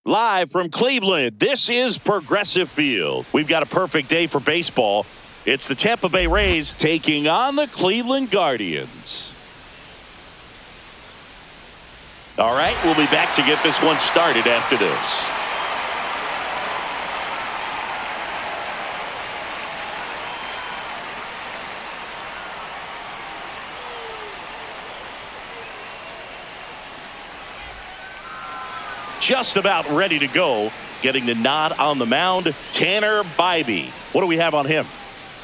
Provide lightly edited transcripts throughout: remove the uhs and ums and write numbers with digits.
Live from Cleveland, this is Progressive Field. We've got a perfect day for baseball. It's the Tampa Bay Rays taking on the Cleveland Guardians. All right, we'll be back to get this one started after this. Just about ready to go. Getting the nod on the mound, Tanner Bybee. What do we have on him?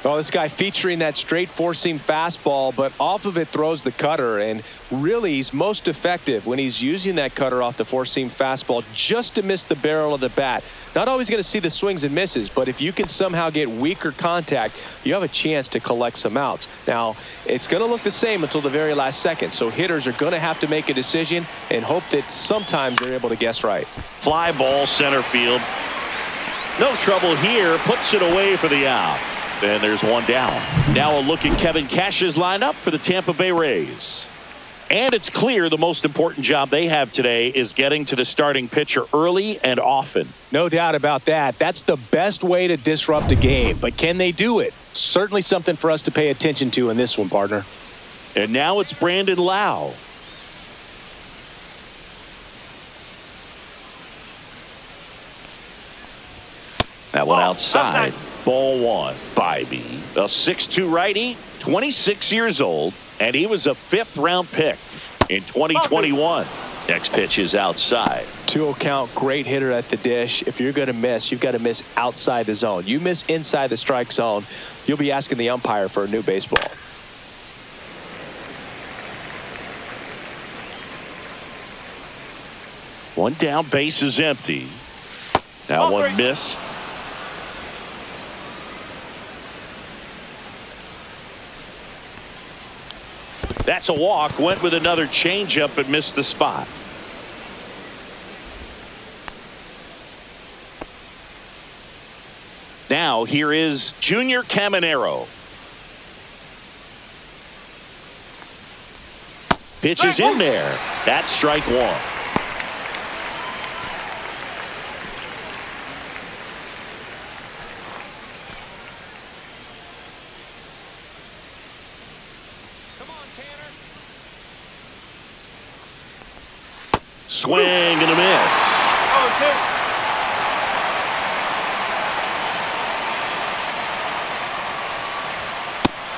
Well, this guy featuring that straight four-seam fastball, but off of it throws the cutter, and really he's most effective when he's using that cutter off the four-seam fastball just to miss the barrel of the bat. Not always going to see the swings and misses, but if you can somehow get weaker contact, you have a chance to collect some outs. Now, it's going to look the same until the very last second, so hitters are going to have to make a decision and hope that sometimes they're able to guess right. Fly ball center field. No trouble here, puts it away for the out. And there's one down. Now a look at Kevin Cash's lineup for the Tampa Bay Rays. And it's clear the most important job they have today is getting to the starting pitcher early and often. No doubt about that. That's the best way to disrupt a game. But can they do it? Certainly something for us to pay attention to in this one, partner. And now it's Brandon Lau. That one outside. Ball one. Bybee, a 6'2" righty, 26 years old, and he was a 5th-round pick in 2021. Next pitch is outside. 2-0 count, great hitter at the dish. If you're going to miss, you've got to miss outside the zone. You miss inside the strike zone, you'll be asking the umpire for a new baseball. One down, base is empty. That one missed. That's a walk. Went with another changeup and missed the spot. Now here is Junior Caminero. Pitch is in there. That's strike one. Swing and a miss.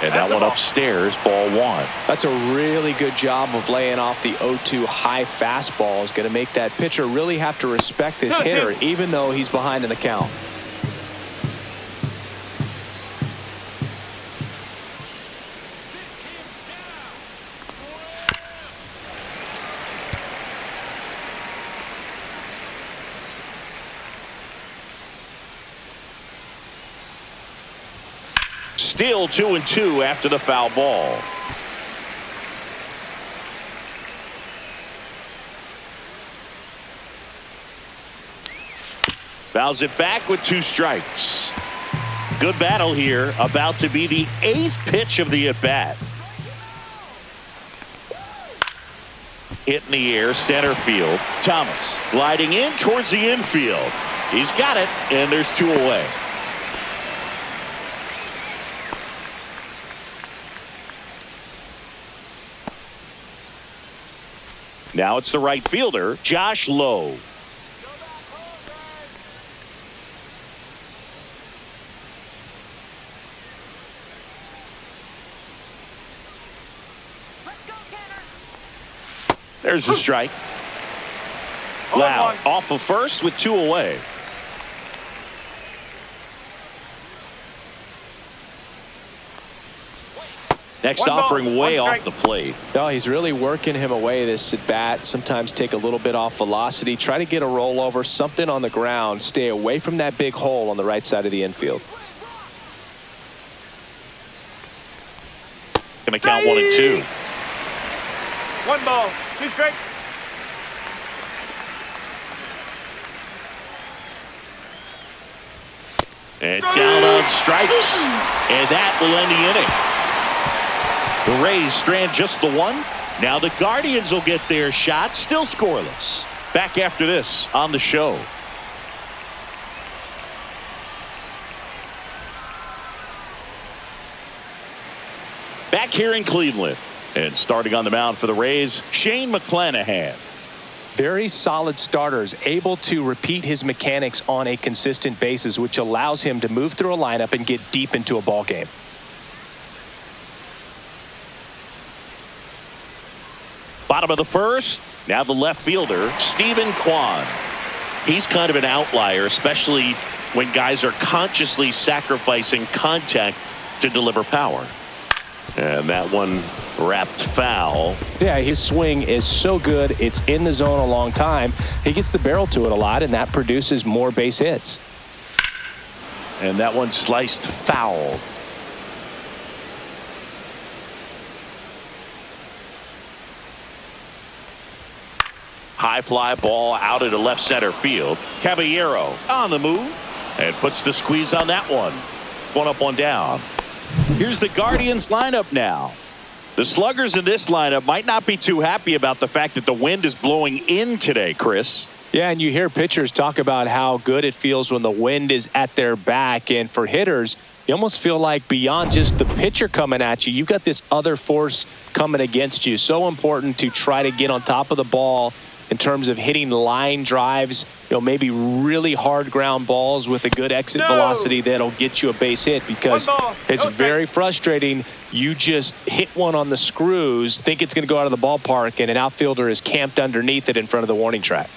And that one upstairs, ball one. That's a really good job of laying off the 0-2 high fastball. Is going to make that pitcher really have to respect this hitter, even though he's behind in the count. Still 2-2 after the foul ball. Fouls it back with 2 strikes. Good battle here. About to be the 8th pitch of the at-bat. Hit in the air, center field. Thomas gliding in towards the infield. He's got it, and there's 2 away. Now it's the right fielder, Josh Lowe. There's a strike. Loud off of first with 2 away. Next offering way off the plate. No, he's really working him away this at bat. Sometimes take a little bit off velocity. Try to get a rollover, something on the ground. Stay away from that big hole on the right side of the infield. Gonna count 1 and 2. 1 ball, 2 strikes. And down on strikes. And that will end the inning. The Rays strand just the 1. Now the Guardians will get their shot, still scoreless. Back after this on the show. Back here in Cleveland. And starting on the mound for the Rays, Shane McClanahan. Very solid starters, able to repeat his mechanics on a consistent basis, which allows him to move through a lineup and get deep into a ball game. Bottom of the first. Now the left fielder, Stephen Kwan. He's kind of an outlier, especially when guys are consciously sacrificing contact to deliver power. And that one wrapped foul. Yeah, his swing is so good. It's in the zone a long time. He gets the barrel to it a lot, and that produces more base hits. And that one sliced foul. High fly ball out into left center field. Caballero on the move and puts the squeeze on that one. One up, one down. Here's the Guardians lineup now. The sluggers in this lineup might not be too happy about the fact that the wind is blowing in today, Chris. Yeah, and you hear pitchers talk about how good it feels when the wind is at their back. And for hitters, you almost feel like beyond just the pitcher coming at you, you've got this other force coming against you. So important to try to get on top of the ball in terms of hitting line drives, maybe really hard ground balls with a good exit velocity that'll get you a base hit, because it's very frustrating. You just hit one on the screws, think it's going to go out of the ballpark, and an outfielder is camped underneath it in front of the warning track.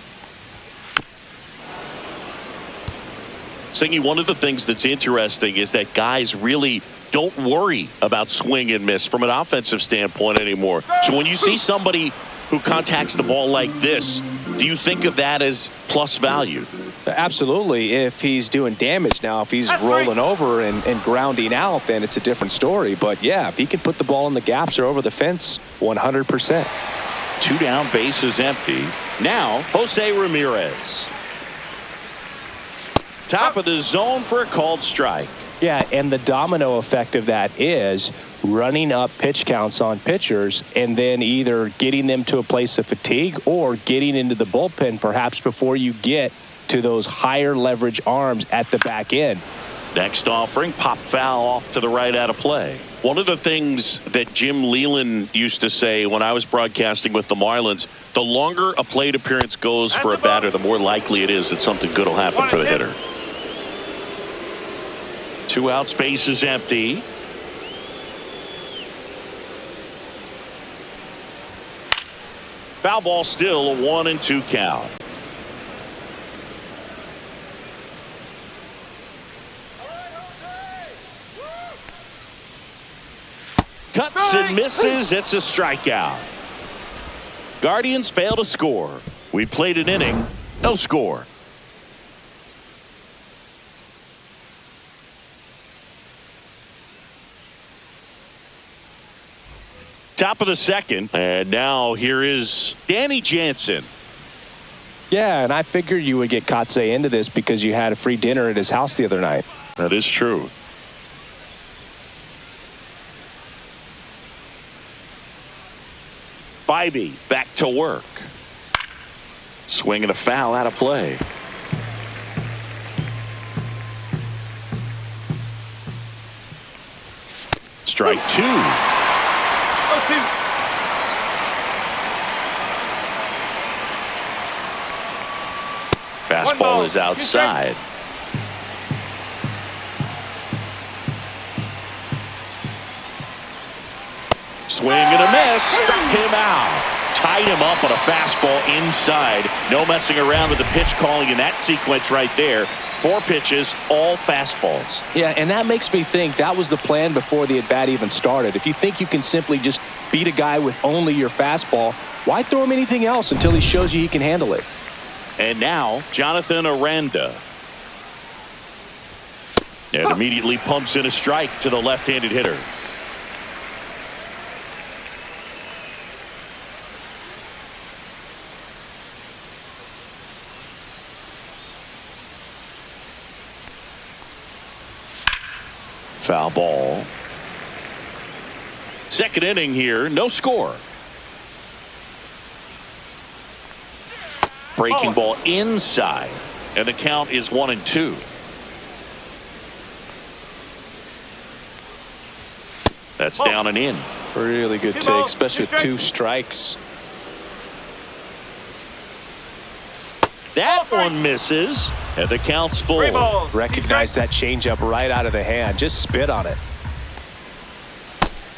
Singy, one of the things that's interesting is that guys really don't worry about swing and miss from an offensive standpoint anymore. So when you see somebody who contacts the ball like this, do you think of that as plus value? Absolutely, if he's doing damage. Now, if he's rolling over and grounding out, then it's a different story. But yeah, if he can put the ball in the gaps or over the fence, 100%. 2 down, bases empty. Now, Jose Ramirez. Top of the zone for a called strike. Yeah, and the domino effect of that is running up pitch counts on pitchers and then either getting them to a place of fatigue or getting into the bullpen perhaps before you get to those higher leverage arms at the back end. Next offering, pop foul off to the right out of play. One of the things that Jim Leland used to say when I was broadcasting with the Marlins, the longer a plate appearance goes for a batter, the more likely it is that something good will happen for the hitter. 2 outs, base is empty. Foul ball, still a 1-2 count. Cuts and misses. It's a strikeout. Guardians fail to score. We played an inning, no score. Top of the second, and now here is Danny Jansen. Yeah, and I figured you would get Kotsay into this because you had a free dinner at his house the other night. That is true. Bybee back to work. Swing and a foul out of play. Strike 2. Fastball is outside. Swing and a miss. Struck him out. Tied him up on a fastball inside. No messing around with the pitch calling in that sequence right there. 4 pitches, all fastballs. Yeah, and that makes me think that was the plan before the at-bat even started. If you think you can simply just beat a guy with only your fastball, why throw him anything else until he shows you he can handle it? And now, Jonathan Aranda. And immediately pumps in a strike to the left-handed hitter. Foul ball. Second inning here, no score. Breaking ball inside, and the count is 1-2. That's down and in. Really good Two take, balls, especially two with 2 strikes. That one misses, and the count's full. 3 balls. Recognize that changeup right out of the hand. Just spit on it.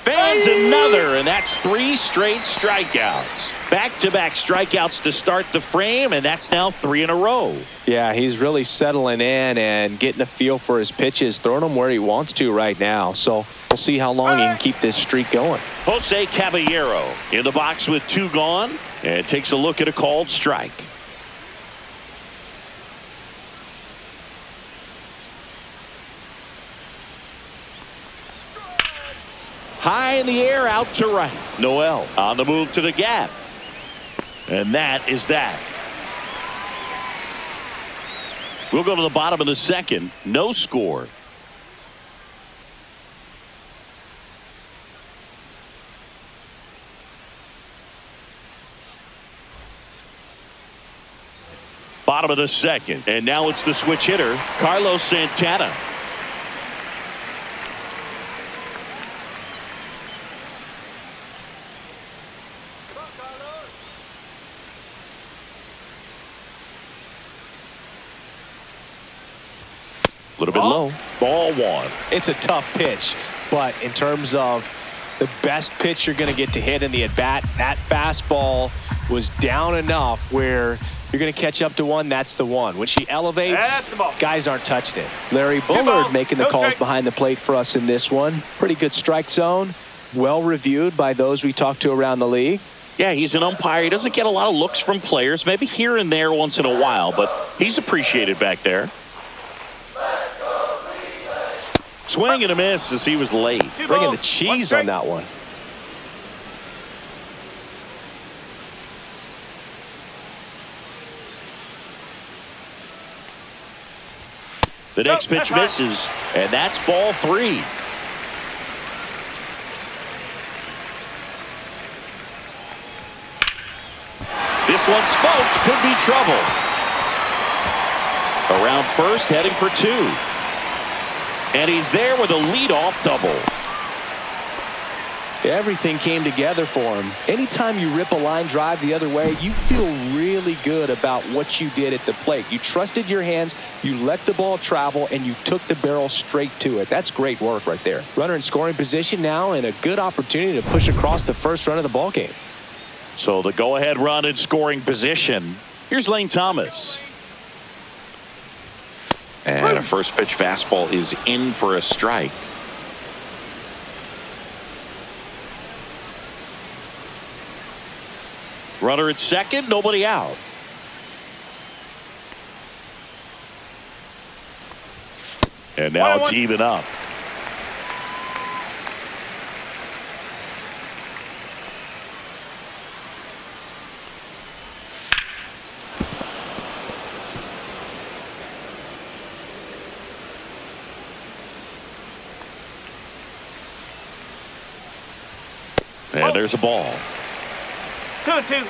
Fans another, and that's 3 straight strikeouts. Back-to-back strikeouts to start the frame, and that's now 3 in a row. Yeah, he's really settling in and getting a feel for his pitches, throwing them where he wants to right now. So we'll see how long he can keep this streak going. Jose Caballero in the box with 2 gone, and takes a look at a called strike. High in the air, out to right. Noel on the move to the gap. And that is that. We'll go to the bottom of the second. No score. Bottom of the second. And now it's the switch hitter, Carlos Santana. A little bit low. Ball 1. It's a tough pitch, but in terms of the best pitch you're going to get to hit in the at-bat, that fastball was down enough where you're going to catch up to one. That's the one. When she elevates, guys aren't touching it. Larry Bullard making the calls behind the plate for us in this one. Pretty good strike zone. Well reviewed by those we talked to around the league. Yeah, he's an umpire. He doesn't get a lot of looks from players, maybe here and there once in a while, but he's appreciated back there. Swing and a miss as he was late. Bringing the cheese on that one. The next pitch misses, and that's ball 3. This one smoked, could be trouble. Around first, heading for 2. And he's there with a leadoff double. Everything came together for him. Anytime you rip a line drive the other way, you feel really good about what you did at the plate. You trusted your hands, you let the ball travel, and you took the barrel straight to it. That's great work right there. Runner in scoring position now, and a good opportunity to push across the first run of the ball game. So the go-ahead run in scoring position. Here's Lane Thomas. And a first pitch fastball is in for a strike. Runner at second, nobody out. And now it's even up. And there's a ball. 2-2.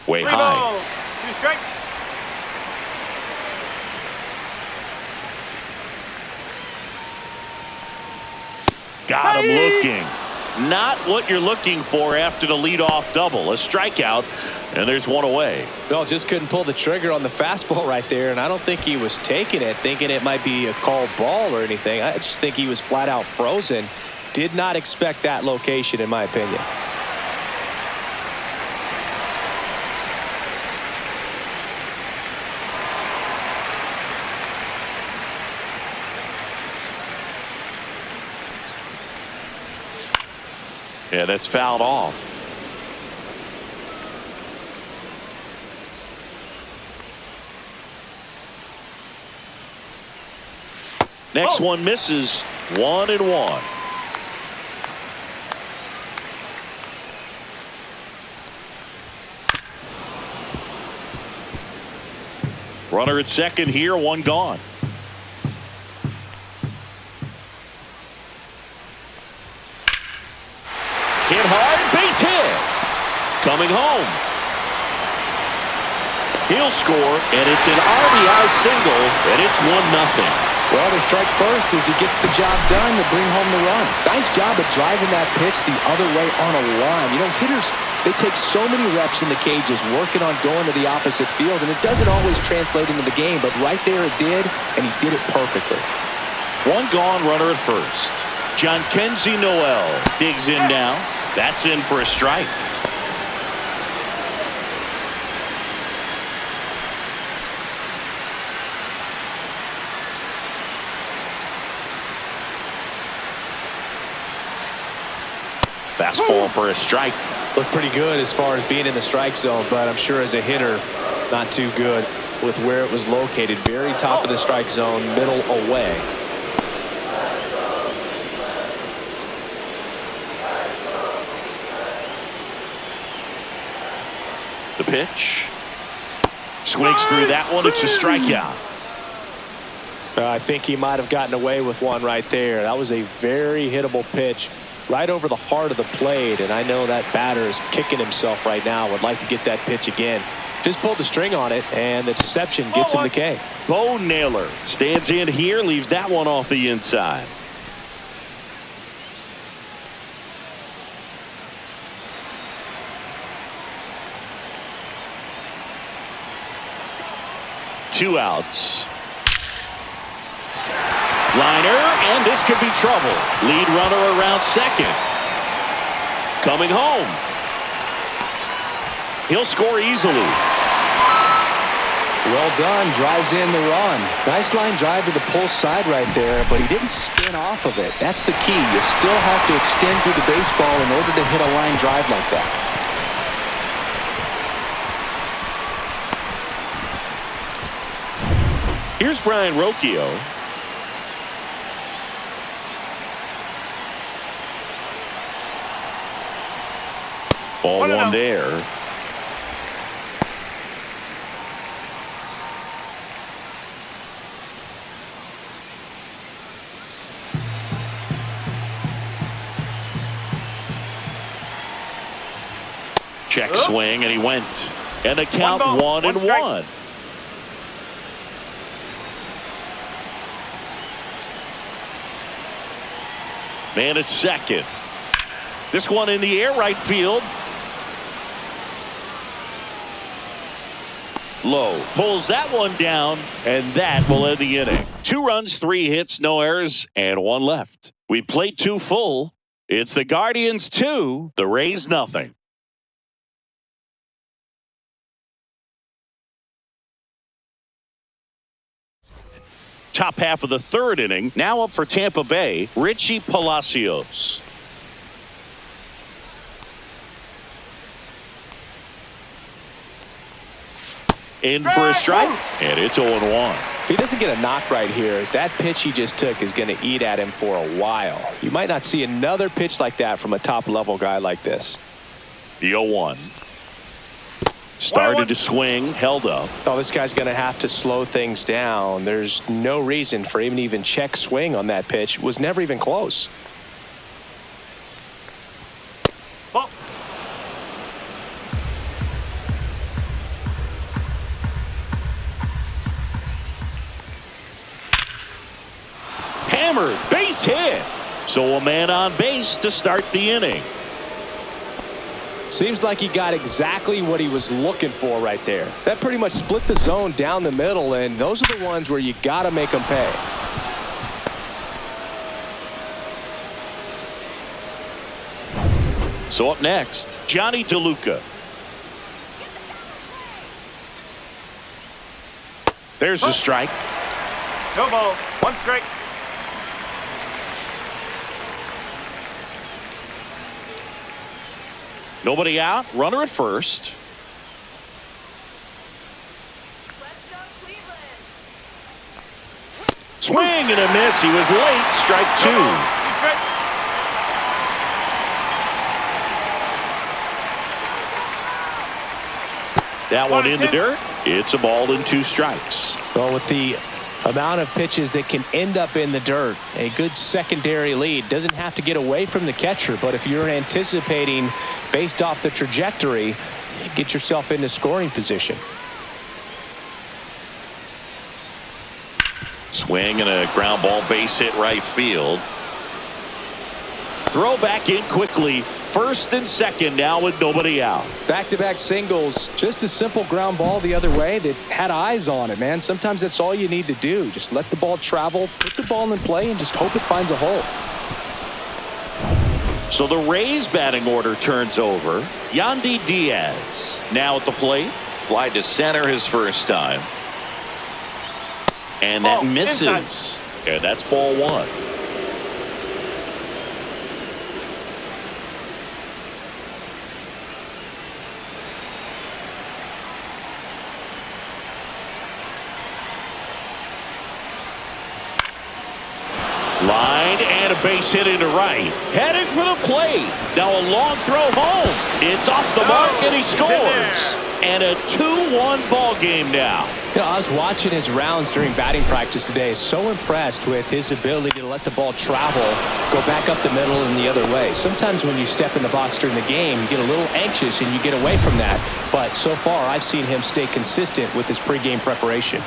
Way high. 2 strikes. Got him looking. Not what you're looking for after the leadoff double. A strikeout, and there's one away. Well, just couldn't pull the trigger on the fastball right there, and I don't think he was taking it, thinking it might be a called ball or anything. I just think he was flat out frozen. Did not expect that location, in my opinion. Yeah, that's fouled off. Next one misses. 1-1. Runner at second here, one gone. Hit hard, base hit. Coming home. He'll score, and it's an RBI single, and it's 1-0. Well, they strike first as he gets the job done to bring home the run. Nice job of driving that pitch the other way on a line. You know, hitters, they take so many reps in the cages working on going to the opposite field, and it doesn't always translate into the game, but right there it did, and he did it perfectly. One gone, runner at first. John Kenzie Noel digs in now. That's in for a strike. Fastball for a strike. Looked pretty good as far as being in the strike zone, but I'm sure as a hitter, not too good with where it was located. Very top of the strike zone, middle away. The pitch. Swings through that one. It's a strikeout. I think he might have gotten away with one right there. That was a very hittable pitch right over the heart of the plate, and I know that batter is kicking himself right now. Would like to get that pitch again. Just pulled the string on it, and the deception gets him the K. Bo Naylor stands in here, leaves that one off the inside. Two outs. Liner, and this could be trouble. Lead runner around second. Coming home. He'll score easily. Well done. Drives in the run. Nice line drive to the pull side right there, but he didn't spin off of it. That's the key. You still have to extend through the baseball in order to hit a line drive like that. Here's Brian Rocchio. Ball one there. Check swing, and he went. And the count 1-1. Man at second. This one in the air, right field. Low pulls that one down, and that will end the inning. 2 runs, 3 hits, no errors, and 1 left. We played 2 full. It's the Guardians 2, the Rays nothing. Top half of the 3rd inning. Now up for Tampa Bay, Richie Palacios. In for a strike, and it's 0-1. If he doesn't get a knock right here, that pitch he just took is going to eat at him for a while. You might not see another pitch like that from a top-level guy like this. The 0-1. Started to swing, held up. Oh, this guy's going to have to slow things down. There's no reason for him to even check swing on that pitch. It was never even close. Ball. Hammered, base hit. So a man on base to start the inning. Seems like he got exactly what he was looking for right there. That pretty much split the zone down the middle, and those are the ones where you got to make them pay. So up next, Johnny DeLuca. There's the strike. No ball. 1 strike. Nobody out. Runner at first. Swing and a miss. He was late. Strike 2. That one in the dirt. It's a ball and 2 strikes. Well, with the amount of pitches that can end up in the dirt, a good secondary lead doesn't have to get away from the catcher, but if you're anticipating based off the trajectory, get yourself into scoring position. Swing and a ground ball, base hit right field. Throw back in quickly. First and second now with nobody out. Back-to-back singles. Just a simple ground ball the other way that had eyes on it, man. Sometimes that's all you need to do. Just let the ball travel, put the ball in play, and just hope it finds a hole. So the Rays batting order turns over. Yandy Diaz now at the plate. Fly to center his first time. And that misses. And that's ball one. Line and a base hit into right. Heading for the plate. Now a long throw home. It's off the mark and he scores. And a 2-1 ball game now. You know, I was watching his rounds during batting practice today. So impressed with his ability to let the ball travel, go back up the middle and the other way. Sometimes when you step in the box during the game, you get a little anxious and you get away from that. But so far, I've seen him stay consistent with his pregame preparation.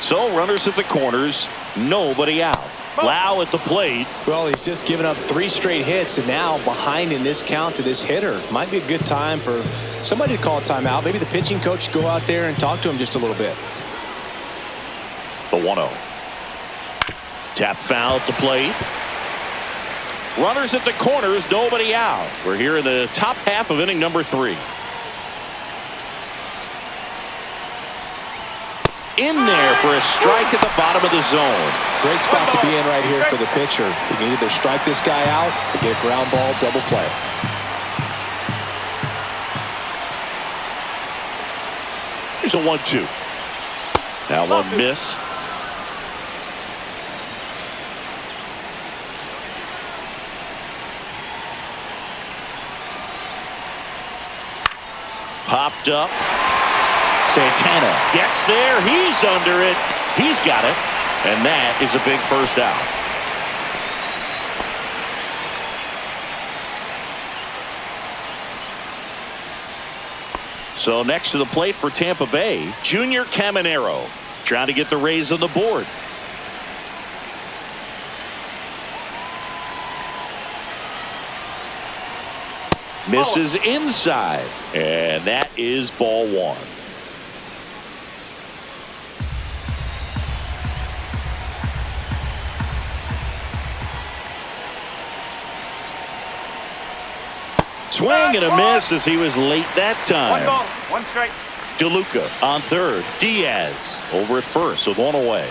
So runners at the corners, nobody out. Lau at the plate. Well, he's just given up 3 straight hits and now behind in this count to this hitter. Might be a good time for somebody to call a timeout. Maybe the pitching coach go out there and talk to him just a little bit. The 1-0. Tap foul at the plate. Runners at the corners, nobody out. We're here in the top half of inning number 3. In there for a strike at the bottom of the zone. Great spot to be in right here for the pitcher. You can either strike this guy out or get a ground ball double play. Here's a 1-2. Now one missed. Popped up. Santana gets there. He's under it. He's got it. And that is a big first out. So next to the plate for Tampa Bay, Junior Caminero trying to get the Rays on the board. Misses inside. And that is ball one. Swing and a miss as he was late that time. 1 ball, 1 strike. DeLuca on third. Diaz over at first with 1 away.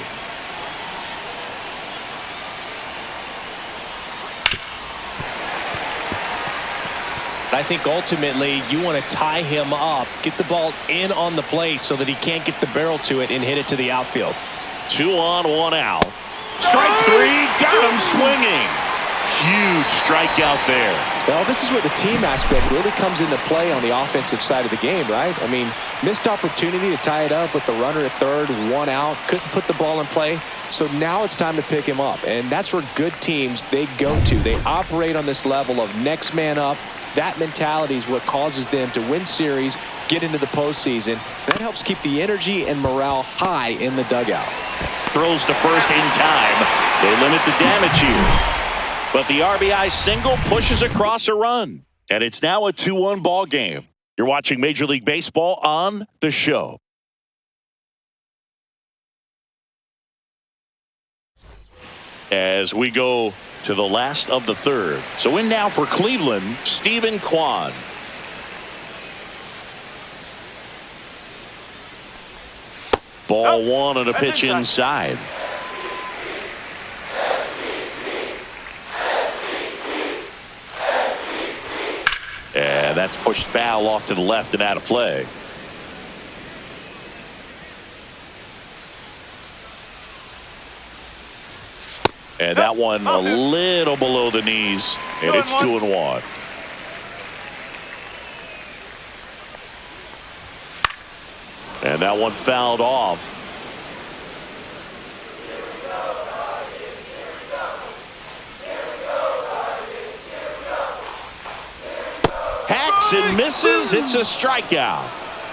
I think ultimately you want to tie him up, get the ball in on the plate so that he can't get the barrel to it and hit it to the outfield. 2 on, 1 out. Strike 3, got him swinging. Huge strikeout there. Well, this is where the team aspect really comes into play on the offensive side of the game, right? I mean, missed opportunity to tie it up with the runner at third, 1 out, couldn't put the ball in play. So now it's time to pick him up, and that's where good teams, they go to. They operate on this level of next man up. That mentality is what causes them to win series, get into the postseason. That helps keep the energy and morale high in the dugout. Throws to first in time. They limit the damage here. But the RBI single pushes across a run. And it's now a 2-1 ball game. You're watching Major League Baseball on The Show. As we go to the last of the third. So in now for Cleveland, Stephen Kwan. Ball 1 on a pitch inside. And that's pushed foul off to the left and out of play. And that one a little below the knees, and it's 2-1. And that one fouled off. Hacks and misses. It's a strikeout.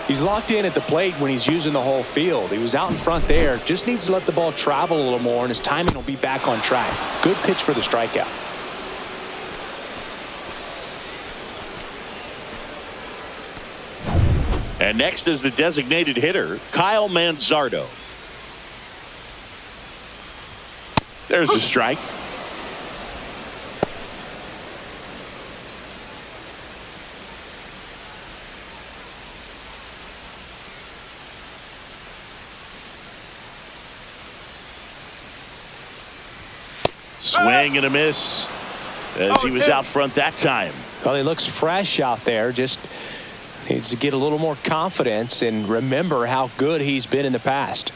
He's locked in at the plate when he's using the whole field. He was out in front there. Just needs to let the ball travel a little more, and his timing will be back on track. Good pitch for the strikeout. And next is the designated hitter, Kyle Manzardo. There's a strike. Swing and a miss as he was out front that time. Well, he looks fresh out there. Just needs to get a little more confidence and remember how good he's been in the past.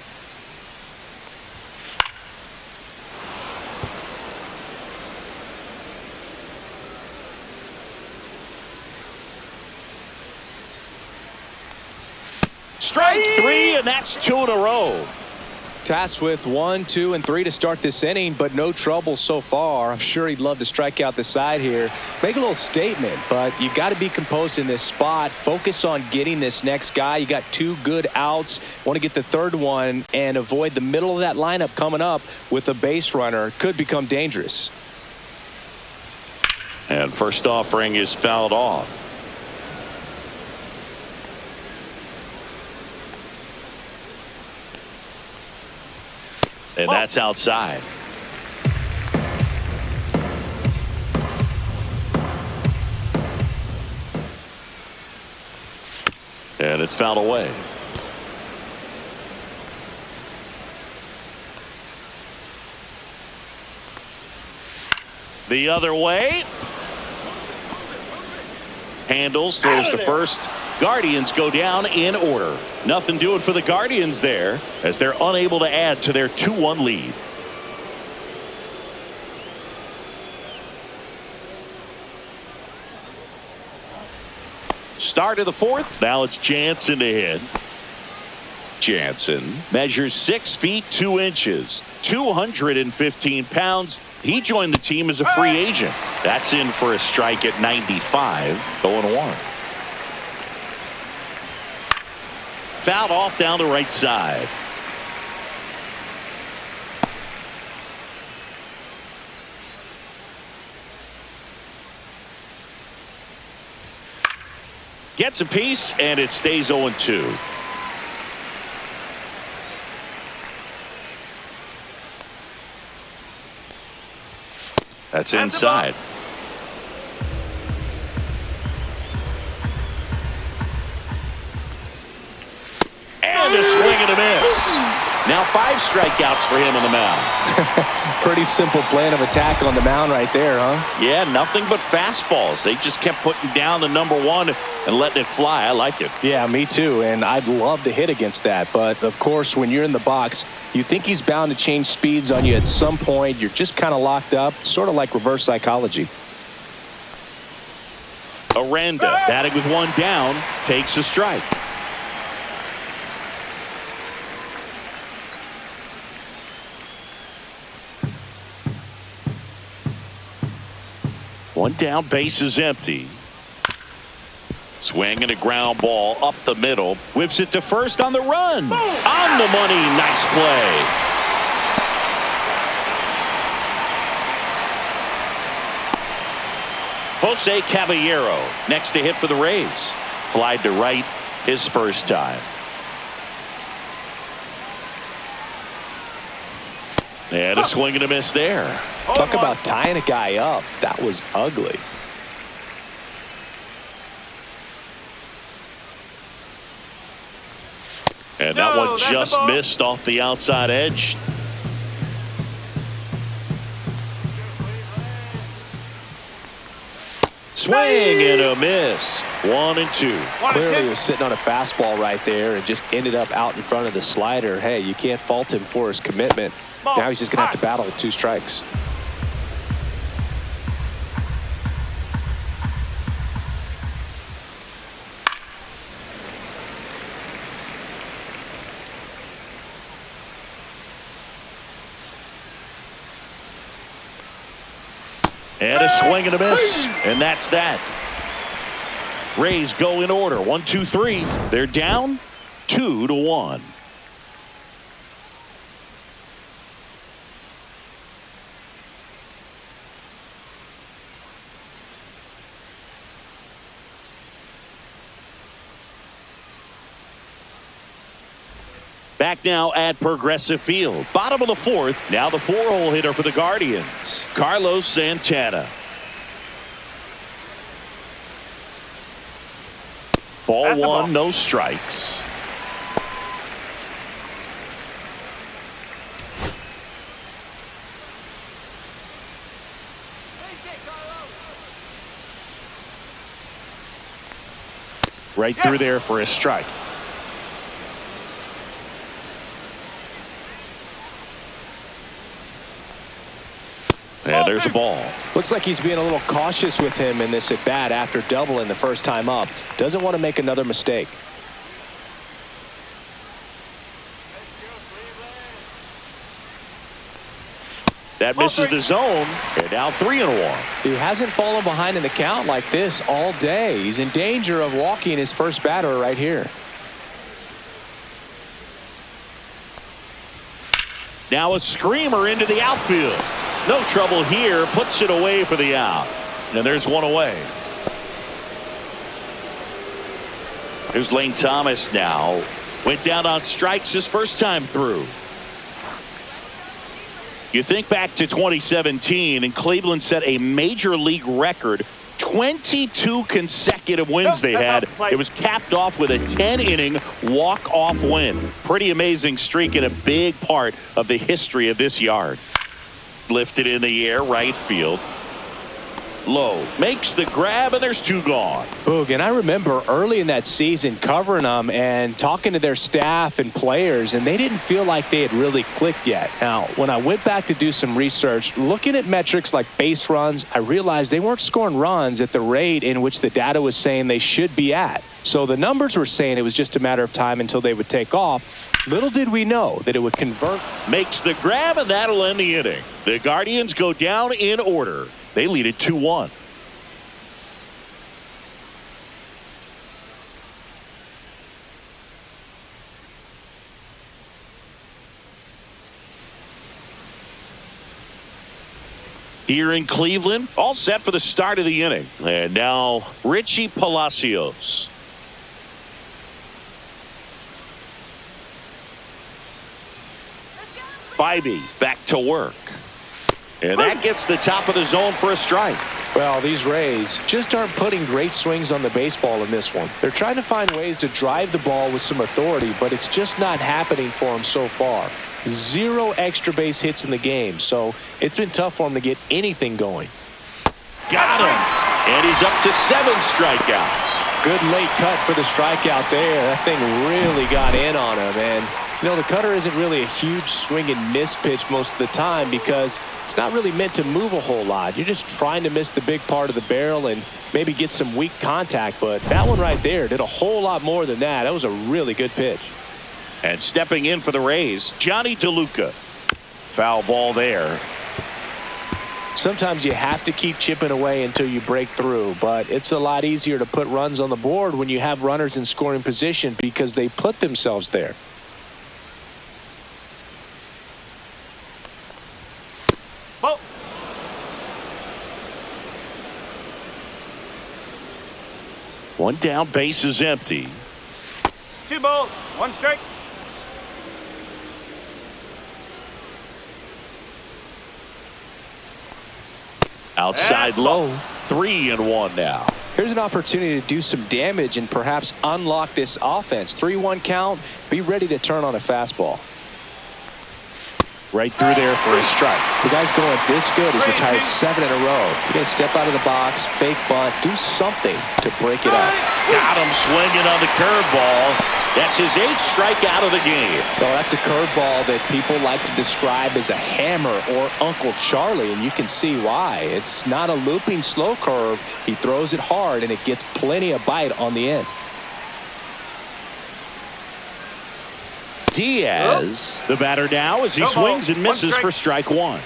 Strike three, and that's 2 in a row. Tasked with 1, 2, and 3 to start this inning, but no trouble so far. I'm sure he'd love to strike out the side here. Make a little statement, but you've got to be composed in this spot. Focus on getting this next guy. You got 2 good outs. Want to get the third one and avoid the middle of that lineup coming up with a base runner. Could become dangerous. And first offering is fouled off. And that's outside. And it's fouled away. The other way. Handles, throws to first. Guardians go down in order. Nothing doing for the Guardians there as they're unable to add to their 2-1 lead. Start of the fourth. Now it's Jansen to hit. Jansen measures 6 feet 2 inches, 215 pounds. He joined the team as a free agent. That's in for a strike at 95, 0-1. Fouled off down the right side. Gets a piece, and it stays 0-2. That's inside. And a swing and a miss. Now 5 strikeouts for him on the mound. Pretty simple plan of attack on the mound right there, huh? Yeah, nothing but fastballs. They just kept putting down the number 1 and letting it fly. I like it. Yeah, me too. And I'd love to hit against that. But, of course, when you're in the box, you think he's bound to change speeds on you at some point. You're just kind of locked up, sort of like reverse psychology. Aranda, batting with 1 down, takes a strike. One down, base is empty. Swing and a ground ball up the middle. Whips it to first on the run. On the money. Nice play. Jose Caballero next to hit for the Rays. Flied to right his first time. And a swing and a miss there. Talk about tying a guy up. That was ugly. And that one just missed off the outside edge. Swing and a miss. 1-2. Clearly he was sitting on a fastball right there and just ended up out in front of the slider. Hey, you can't fault him for his commitment. Now he's just going to have to battle with 2 strikes. And a swing and a miss. And that's that. Rays go in order. 1, 2, 3. They're down 2-1. Back now at Progressive Field. Bottom of the fourth. Now the 4-hole hitter for the Guardians, Carlos Santana. Ball one, no strikes. Right through there for a strike. And there's a ball. Looks like he's being a little cautious with him in this at bat after doubling the first time up. Doesn't want to make another mistake. That misses the zone. And now 3-1. He hasn't fallen behind in the count like this all day. He's in danger of walking his first batter right here. Now a screamer into the outfield. No trouble here. Puts it away for the out. And there's one away. There's Lane Thomas now. Went down on strikes his first time through. You think back to 2017, and Cleveland set a major league record. 22 consecutive wins they had. It was capped off with a 10-inning walk-off win. Pretty amazing streak and a big part of the history of this yard. Lifted in the air, right field. Low. Makes the grab, and there's 2 gone. Boog, and I remember early in that season covering them and talking to their staff and players, and they didn't feel like they had really clicked yet. Now, when I went back to do some research, looking at metrics like base runs, I realized they weren't scoring runs at the rate in which the data was saying they should be at. So the numbers were saying it was just a matter of time until they would take off. Little did we know that it would convert. Makes the grab, and that'll end the inning. The Guardians go down in order. They lead it 2-1. Here in Cleveland, all set for the start of the inning. And now Richie Palacios. Bybee back to work. And that gets the top of the zone for a strike. Well, these Rays just aren't putting great swings on the baseball in this one. They're trying to find ways to drive the ball with some authority, but it's just not happening for them so far. 0 extra base hits in the game, so it's been tough for him to get anything going. Got him. And he's up to 7 strikeouts. Good late cut for the strikeout there. That thing really got in on him. And, you know, the cutter isn't really a huge swing and miss pitch most of the time because it's not really meant to move a whole lot. You're just trying to miss the big part of the barrel and maybe get some weak contact. But that one right there did a whole lot more than that. That was a really good pitch. And stepping in for the Rays, Johnny DeLuca. Foul ball there. Sometimes you have to keep chipping away until you break through, but it's a lot easier to put runs on the board when you have runners in scoring position because they put themselves there. Ball. One down, base is empty. 2 balls, 1 strike. Outside low. 3-1 now. Here's an opportunity to do some damage and perhaps unlock this offense. 3-1 count. Be ready to turn on a fastball. Right through there for a strike. The guy's going this good. He's retired 7 in a row. You got to step out of the box, fake bunt, do something to break it up. Got him swinging on the curveball. That's his 8th strikeout of the game. Well, that's a curveball that people like to describe as a hammer or Uncle Charlie, and you can see why. It's not a looping slow curve. He throws it hard, and it gets plenty of bite on the end. Diaz, the batter now as he swings and misses for strike 1.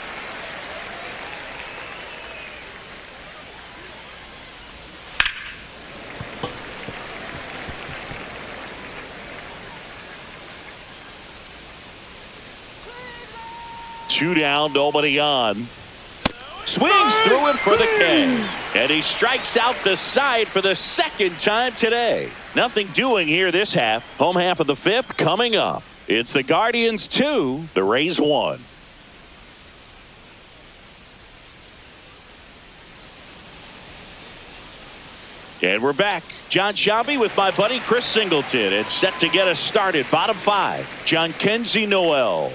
2 down, nobody on. Swings through it for the K. And he strikes out the side for the second time today. Nothing doing here this half. Home half of the 5th coming up. It's the Guardians 2, the Rays 1. And we're back. John Shabby with my buddy Chris Singleton. It's set to get us started. Bottom 5. John Kenzie Noel.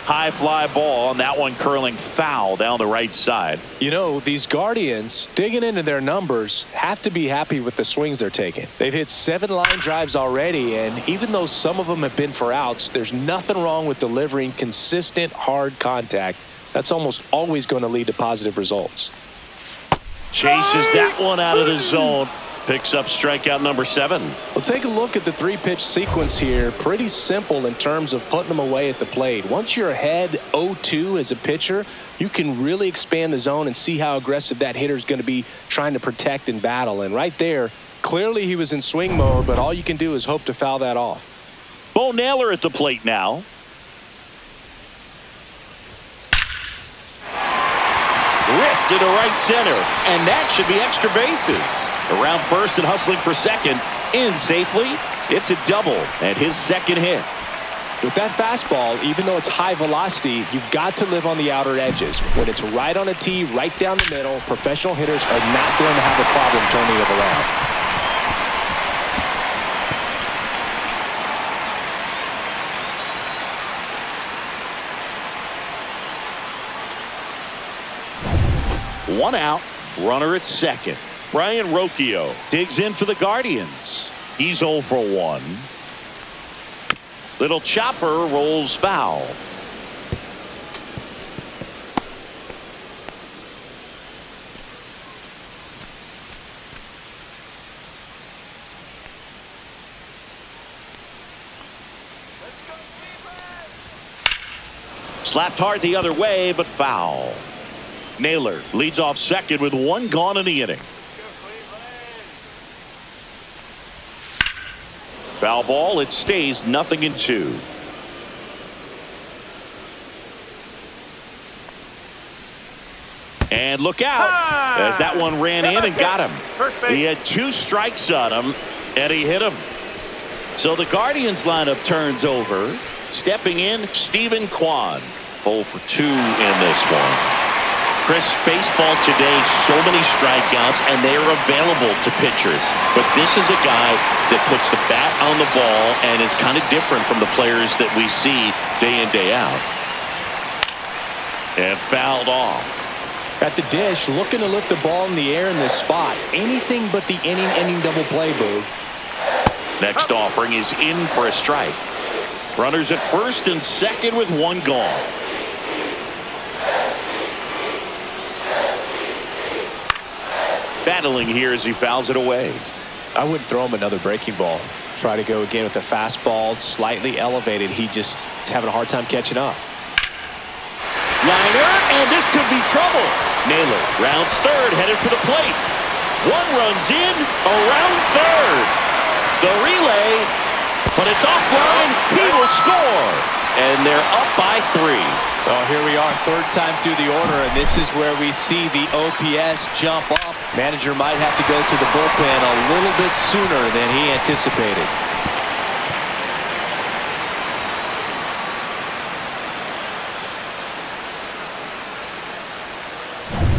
High fly ball, and that one curling foul down the right side. You know, these Guardians, digging into their numbers, have to be happy with the swings they're taking. They've hit 7 line drives already, and even though some of them have been for outs, there's nothing wrong with delivering consistent, hard contact. That's almost always going to lead to positive results. Chases that one out of the zone. Picks up strikeout number 7. Well, take a look at the 3-pitch sequence here. Pretty simple in terms of putting them away at the plate. Once you're ahead 0-2 as a pitcher, you can really expand the zone and see how aggressive that hitter is going to be trying to protect and battle. And right there, clearly he was in swing mode, but all you can do is hope to foul that off. Bo Naylor at the plate now. Ripped into right center, and that should be extra bases. Around first and hustling for second. In safely. It's a double, and his second hit. With that fastball, even though it's high velocity, you've got to live on the outer edges. When it's right on a tee, right down the middle, professional hitters are not going to have a problem turning it around. One out, runner at second. Brian Rocchio digs in for the Guardians. He's 0 for 1. Little chopper rolls foul. Slapped hard the other way, but foul. Naylor leads off second with 1 gone in the inning. Foul ball. It stays 0-2. And look out as that one ran in and got him. He had 2 strikes on him, and he hit him. So the Guardians lineup turns over. Stepping in, Stephen Kwan. 0 for 2 in this one. Chris, baseball today, so many strikeouts, and they are available to pitchers. But this is a guy that puts the bat on the ball and is kind of different from the players that we see day in, day out. And fouled off. At the dish, looking to lift the ball in the air in this spot. Anything but the inning double play, Boo. Next offering is in for a strike. Runners at first and second with 1 gone. Battling here as he fouls it away. I wouldn't throw him another breaking ball. Try to go again with the fastball, slightly elevated. He just is having a hard time catching up. Liner, and this could be trouble. Naylor rounds third, headed for the plate. 1 runs in, around third. The relay, but it's offline. He will score. And they're up by 3. Well, here we are, 3rd time through the order, and this is where we see the OPS jump up. Manager might have to go to the bullpen a little bit sooner than he anticipated.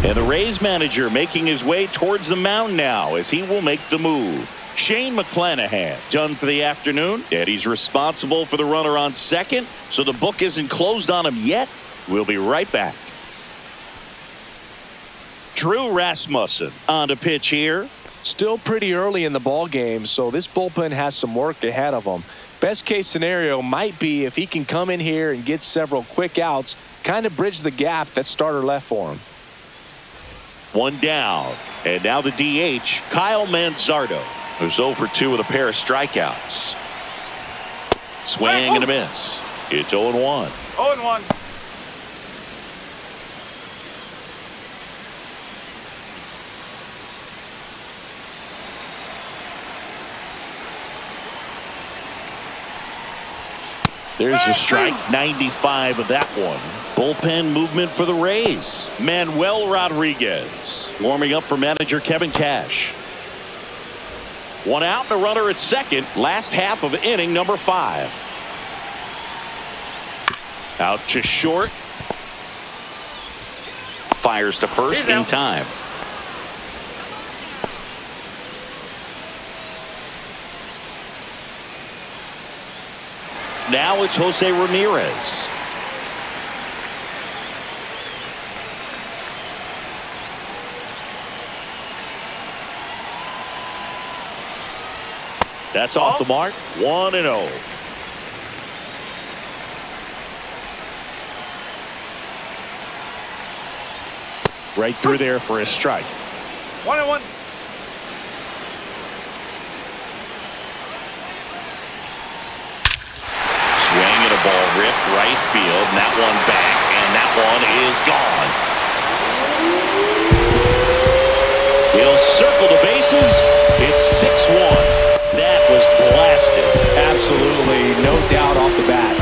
And the Rays manager making his way towards the mound now as he will make the move. Shane McClanahan done for the afternoon, and he's responsible for the runner on second, so the book isn't closed on him yet. We'll be right back. Drew Rasmussen on to pitch here. Still pretty early in the ball game, so this bullpen has some work ahead of them. Best case scenario might be if he can come in here and get several quick outs, kind of bridge the gap that starter left for him. 1 down, and now the DH, Kyle Manzardo, who's 0 for 2 with a pair of strikeouts. Swing and a miss. It's 0-1. 0-1. There's a strike. 95 of that one. Bullpen movement for the Rays. Manuel Rodriguez warming up for manager Kevin Cash. One out and a runner at second. Last half of inning number 5. Out to short. Fires to first in time. Now it's Jose Ramirez. That's off the mark. 1-0. Right through there for a strike. 1-1. Swing and a ball ripped right field, and that one back, and that one is gone. He'll circle the bases. It's 6-1. That was blasted. Absolutely, no doubt off the bat.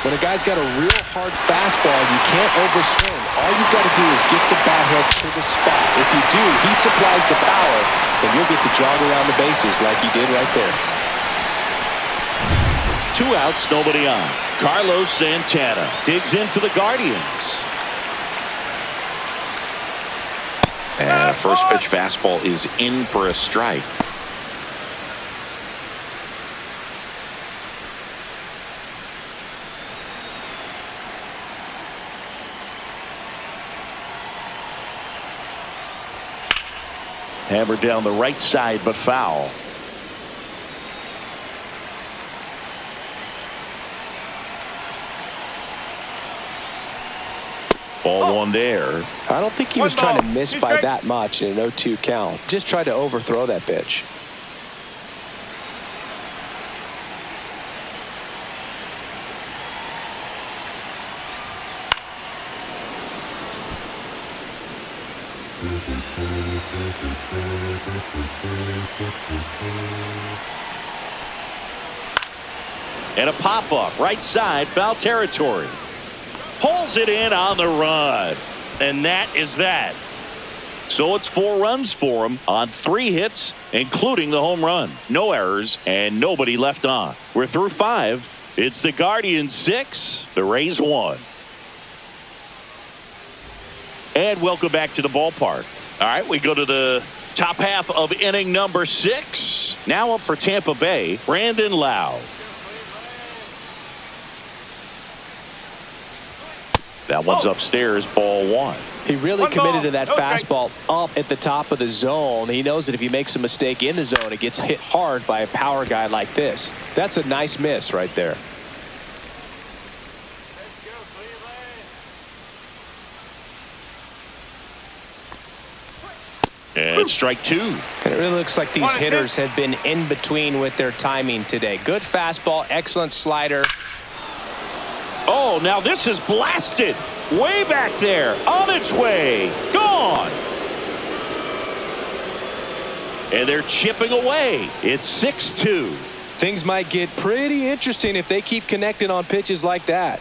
When a guy's got a real hard fastball, you can't overswing. All you've got to do is get the bat head to the spot. If you do, he supplies the power, then you'll get to jog around the bases like he did right there. 2 outs, nobody on. Carlos Santana digs in for the Guardians. And a first pitch fastball is in for a strike. Hammered down the right side, but foul. Ball one there. I don't think he was trying to miss by that much in an 0-2 count. Just tried to overthrow that pitch. And a pop-up right side, foul territory. Pulls it in on the run. And that is that. So it's 4 runs for him on 3 hits, including the home run. No errors and nobody left on. We're through 5. It's the Guardians 6, the Rays 1. And welcome back to the ballpark. All right, we go to the top half of inning number 6. Now up for Tampa Bay, Brandon Lowe. That one's upstairs, ball 1. He really committed to that fastball up at the top of the zone. He knows that if he makes a mistake in the zone, it gets hit hard by a power guy like this. That's a nice miss right there. And strike 2. And it really looks like these hitters have been in between with their timing today. Good fastball, excellent slider. Oh, now this is blasted. Way back there. On its way. Gone. And they're chipping away. It's 6-2. Things might get pretty interesting if they keep connecting on pitches like that.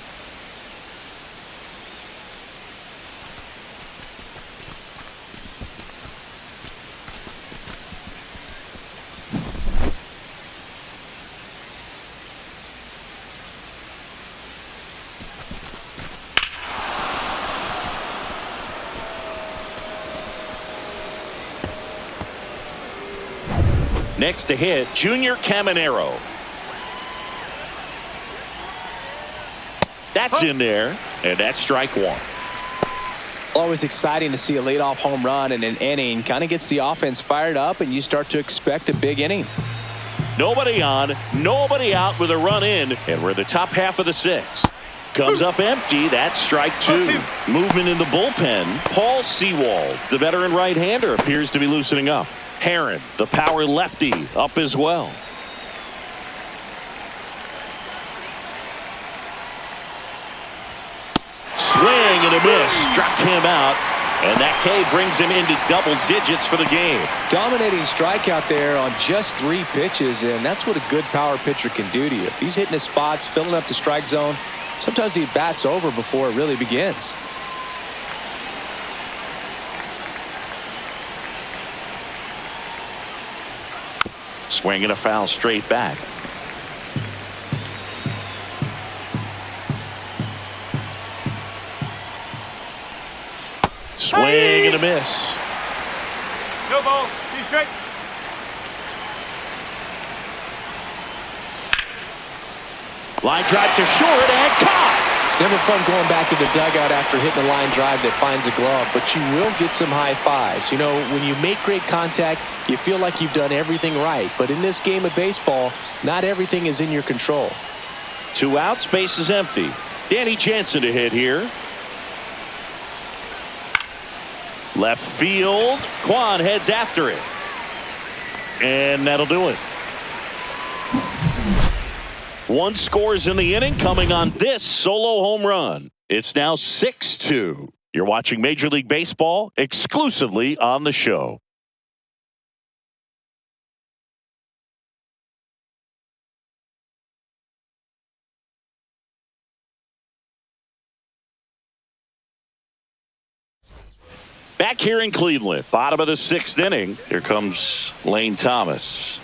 Next to hit, Junior Caminero. That's in there, and that's strike 1. Always exciting to see a leadoff home run in an inning. Kind of gets the offense fired up, and you start to expect a big inning. Nobody on, nobody out with a run in, and we're in the top half of the 6th. comes up empty. That's strike two. Movement in the bullpen. Paul Sewald, the veteran right-hander, appears to be loosening up. Herron, the power lefty, up as well. Swing and a miss. Struck him out. And that K brings him into double digits for the game. Dominating strikeout there on just 3 pitches, and that's what a good power pitcher can do to you. If he's hitting his spots, filling up the strike zone, sometimes he bats over before it really begins. Swing and a foul straight back. Swing and a miss. No ball. 2 strike. Line drive to short and caught. It's never fun going back to the dugout after hitting a line drive that finds a glove, but you will get some high fives. You know, when you make great contact, you feel like you've done everything right. But in this game of baseball, not everything is in your control. 2 outs, base is empty. Danny Jansen to hit here. Left field. Kwan heads after it. And that'll do it. 1 scores in the inning coming on this solo home run. It's now 6-2. You're watching Major League Baseball exclusively on the show. Back here in Cleveland, bottom of the 6th inning. Here comes Lane Thomas.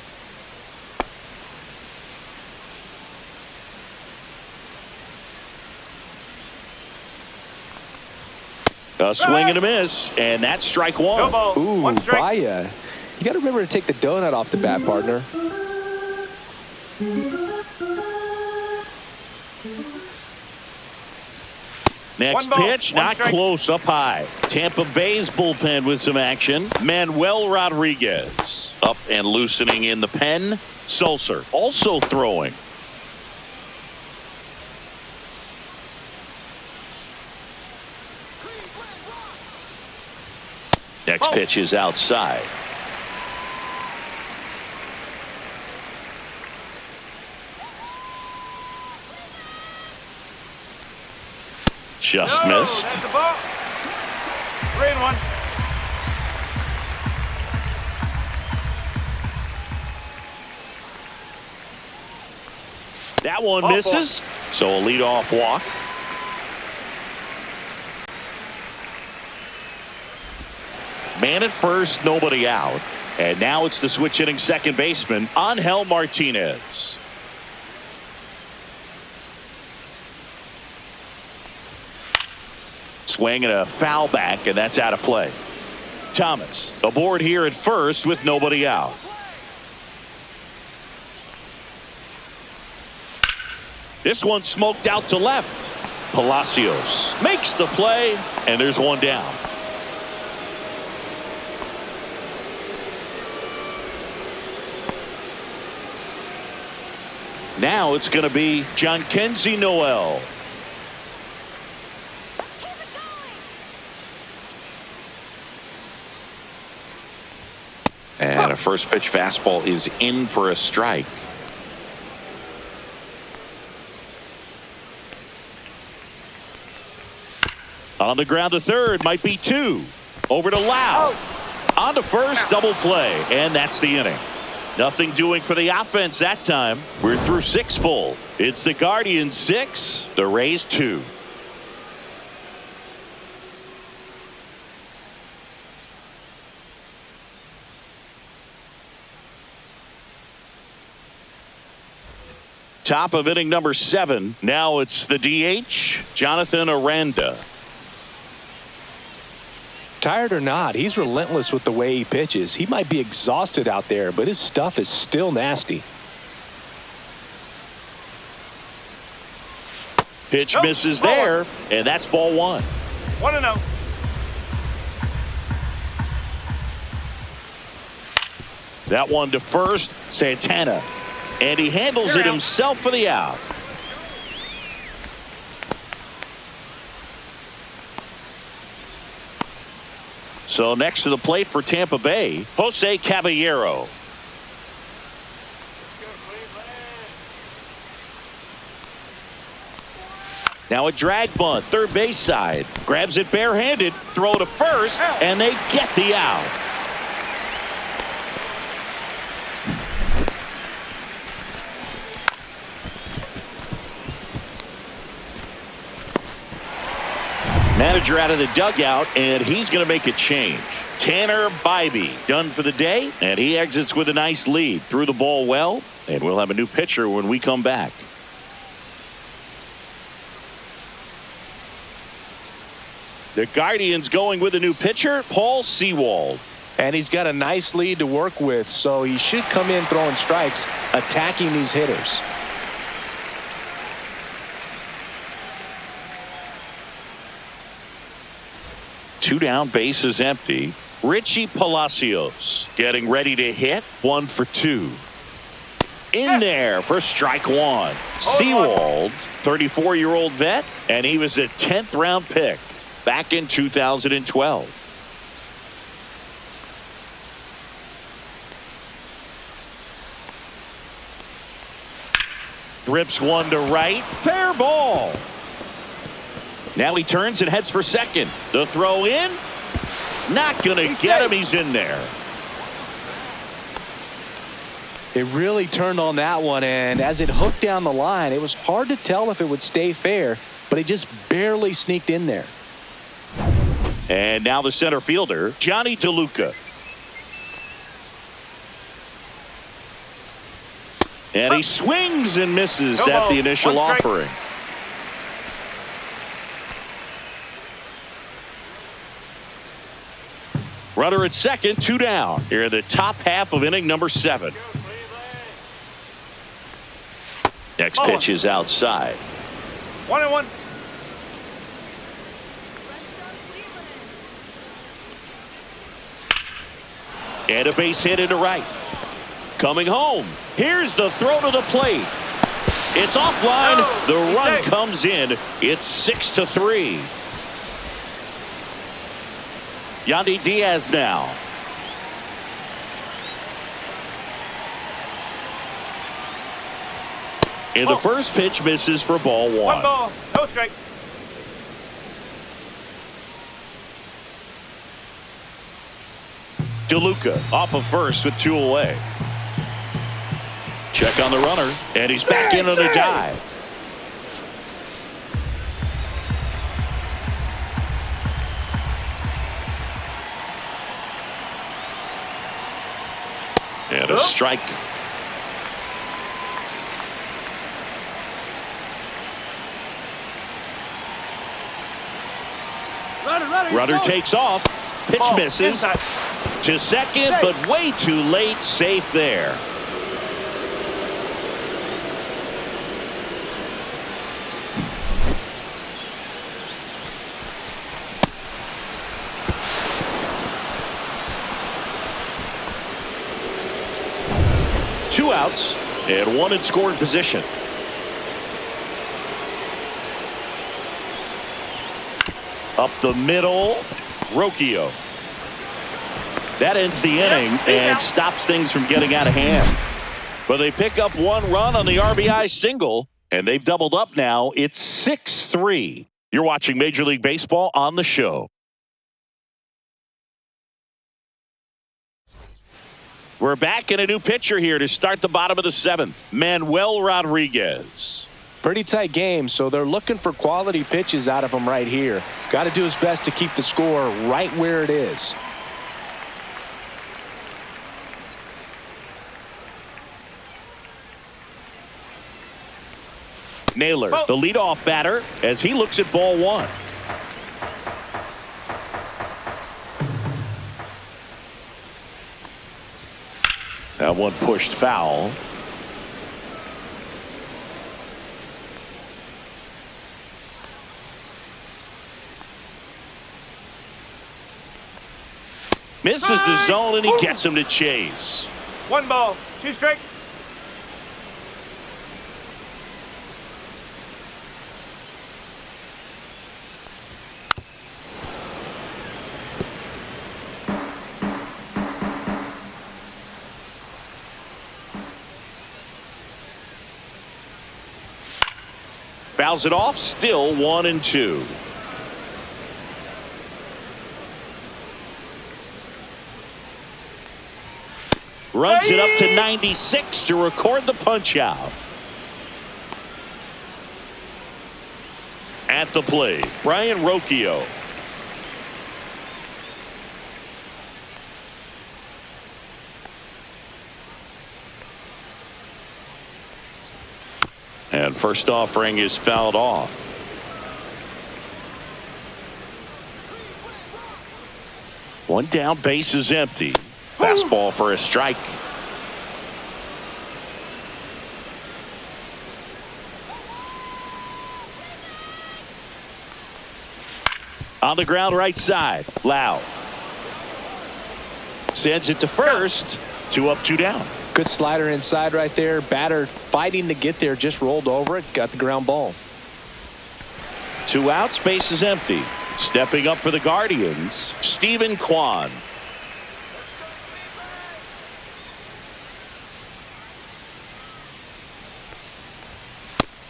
A swing and a miss, and that's strike 1. No ball. Ooh, 1 strike. Baya. You got to remember to take the donut off the bat, partner. Next 1 ball, pitch, 1 not strike. close, up high. Tampa Bay's bullpen with some action. Manuel Rodriguez up and loosening in the pen. Sulcer also throwing. Next pitch is outside. Just missed. That's the ball. 3-1. That one misses. So a leadoff walk. Man at first, nobody out. And now it's the switch hitting second baseman, Angel Martinez. Swing and a foul back, and that's out of play. Thomas aboard here at first with nobody out. This one smoked out to left. Palacios makes the play, and there's one down. Now it's going to be Jhonkensy Noel. And a first pitch fastball is in for a strike. On the ground to third, might be 2. Over to Lau. On to first, double play, and that's the inning. Nothing doing for the offense that time. We're through 6 full. It's the Guardians 6, the Rays 2. Top of inning number 7. Now it's the DH, Jonathan Aranda. Tired or not, he's relentless with the way he pitches. He might be exhausted out there, but his stuff is still nasty. Pitch misses there, and that's ball 1. 1-0. That one to first, Santana. And he handles it himself for the out. So next to the plate for Tampa Bay, Jose Caballero. Now a drag bunt, third base side. Grabs it barehanded, throw to first, and they get the out. Manager out of the dugout, and he's going to make a change. Tanner Bybee done for the day, and he exits with a nice lead. Threw the ball well, and we'll have a new pitcher when we come back. The Guardians going with a new pitcher, Paul Sewald. And he's got a nice lead to work with, so he should come in throwing strikes, attacking these hitters. Two down, bases empty. Richie Palacios getting ready to hit. 1 for 2. In there for strike one. Sewald, 34-year-old vet, and he was a 10th round pick back in 2012. Rips one to right. Fair ball. Now he turns and heads for second. The throw in. Not going to get him. He's in there. It really turned on that one, and as it hooked down the line, it was hard to tell if it would stay fair, but it just barely sneaked in there. And now the center fielder, Johnny DeLuca. And he swings and misses at the initial offering. Runner at second, 2 down. Here in the top half of inning number 7. Next pitch is outside. 1-1. And a base hit into right. Coming home. Here's the throw to the plate. It's offline. The run comes in. It's 6-3. Yandy Diaz now. And the first pitch misses for ball 1. 1 ball, no strike. DeLuca off of first with 2 away. Check on the runner, and he's back in on a dive. And a strike. Runner takes off. Pitch misses. To second, but way too late. Safe there. Two outs and one in scoring position. Up the middle, Rocchio. That ends the inning and stops things from getting out of hand. But they pick up 1 run on the RBI single, and they've doubled up now. It's 6-3. You're watching Major League Baseball on the show. We're back in a new pitcher here to start the bottom of the 7th. Manuel Rodriguez. Pretty tight game, so they're looking for quality pitches out of him right here. Got to do his best to keep the score right where it is. Naylor, the leadoff batter, as he looks at ball 1. That one pushed foul. Misses the zone, and he gets him to chase. 1 ball, 2 strikes. Fouls it off. Still 1-2. Runs it up to 96 to record the punch out. At the plate, Brian Rocchio. And first offering is fouled off. One down, base is empty. Fastball for a strike. On the ground, right side. Lau sends it to first. 2 up, 2 down. Good slider inside right there. Batter fighting to get there, just rolled over it, got the ground ball. 2 outs, base is empty. Stepping up for the Guardians, Stephen Kwan.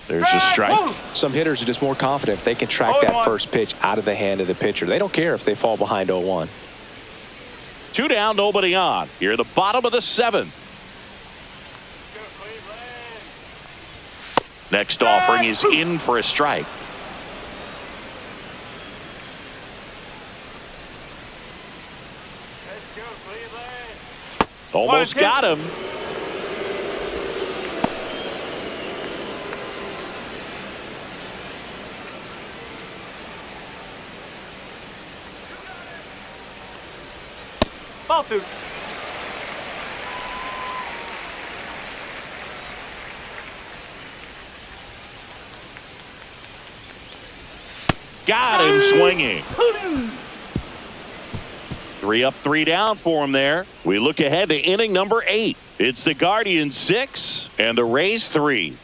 There's a strike. Some hitters are just more confident if they can track that first pitch out of the hand of the pitcher. They don't care if they fall behind 0-1. 2 down, nobody on. Here, the bottom of the 7th. Next offering is in for a strike. Almost got him. Ball 2. Got him swinging. 3 up, 3 down for him there. We look ahead to inning number 8. It's the Guardians 6 and the Rays 3.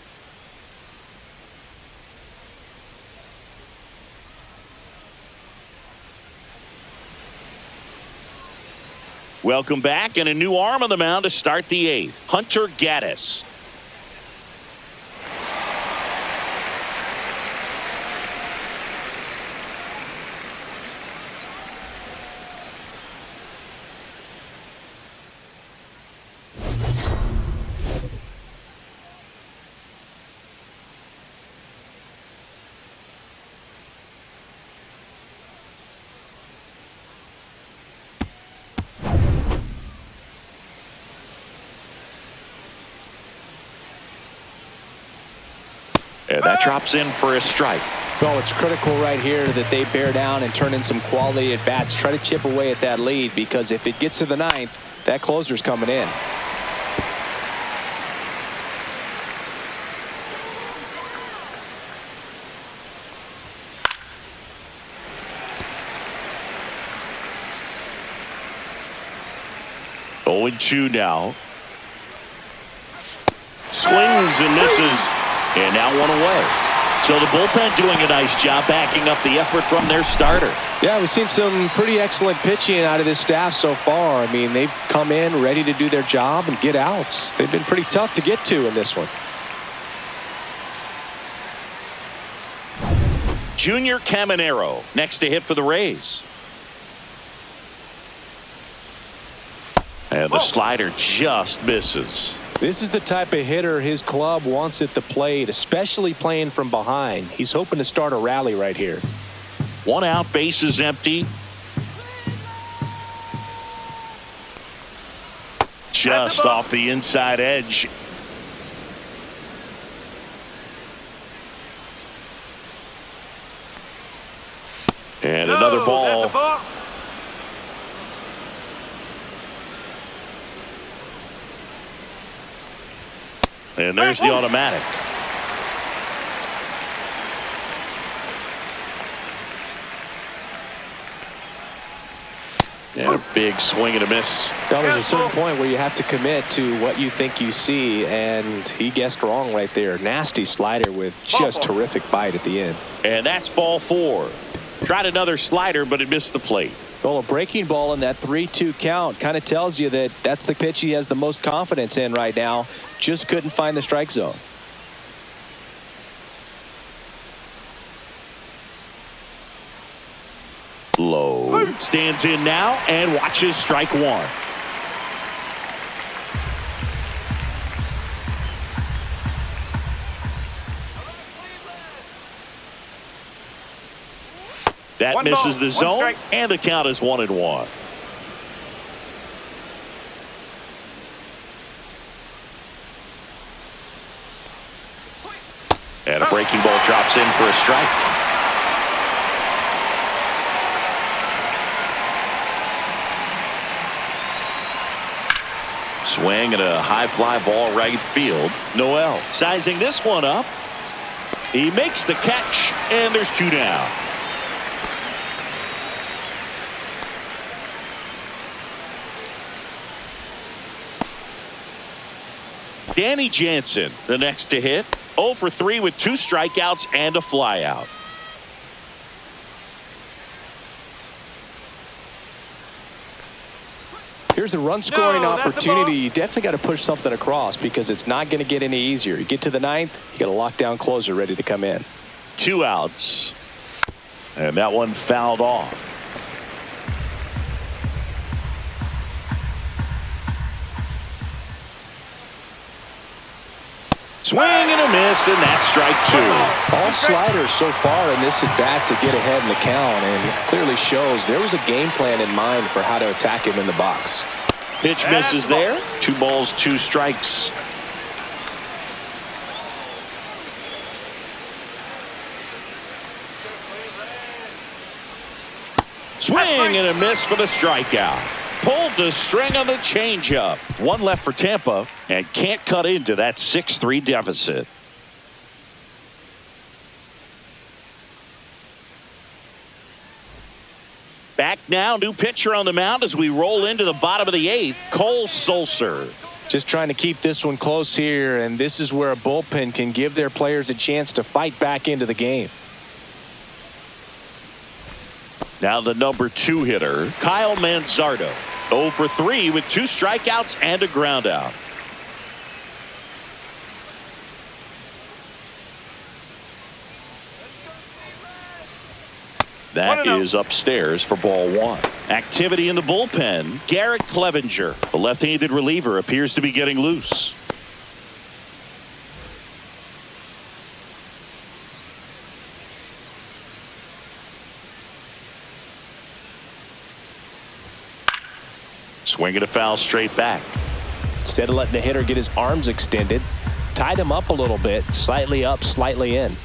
Welcome back, and a new arm on the mound to start the 8th. Hunter Gaddis. And that drops in for a strike. Well, it's critical right here that they bear down and turn in some quality at bats. Try to chip away at that lead, because if it gets to the 9th, that closer's coming in. Oh, 0-2 now. Swings and misses. And now 1 away. So the bullpen doing a nice job backing up the effort from their starter. Yeah, we've seen some pretty excellent pitching out of this staff so far. I mean, they've come in ready to do their job and get outs. They've been pretty tough to get to in this one. Junior Caminero next to hit for the Rays. And the slider just misses. This is the type of hitter his club wants at the plate, especially playing from behind. He's hoping to start a rally right here. 1 out, base is empty. Just off the inside edge. And another ball. And there's the automatic. And a big swing and a miss. Well, there's a certain point where you have to commit to what you think you see, and he guessed wrong right there. Nasty slider with just terrific bite at the end. And that's ball 4. Tried another slider, but it missed the plate. Well, a breaking ball in that 3-2 count kind of tells you that that's the pitch he has the most confidence in right now. Just couldn't find the strike zone. Low. Stands in now and watches strike one. That One misses ball, the zone, strike. and the count is 1-1. And a breaking ball drops in for a strike. Swing and a high fly ball right field. Noel sizing this one up. He makes the catch, and there's two down. Danny Jansen, the next to hit. 0 for 3 with 2 strikeouts and a flyout. Here's a run scoring No, that's a opportunity. ball. You definitely got to push something across because it's not going to get any easier. You get to the ninth, you got a lockdown closer ready to come in. 2 outs. And that one fouled off. Swing and a miss, and that's strike 2. All sliders so far in this at bat to get ahead in the count, and it clearly shows there was a game plan in mind for how to attack him in the box. Pitch misses there. 2 balls, 2 strikes. Swing and a miss for the strikeout. Pulled the string on the changeup. 1 left for Tampa, and can't cut into that 6-3 deficit. Back now, new pitcher on the mound as we roll into the bottom of the 8th. Cole Sulser. Just trying to keep this one close here, and this is where a bullpen can give their players a chance to fight back into the game. Now the number 2 hitter, Kyle Manzardo. 0 for 3 with 2 strikeouts and a ground out. That is upstairs for ball 1. Activity in the bullpen. Garrett Clevenger, the left-handed reliever, appears to be getting loose. Swinging a foul straight back. Instead of letting the hitter get his arms extended, tied him up a little bit, slightly up, slightly in.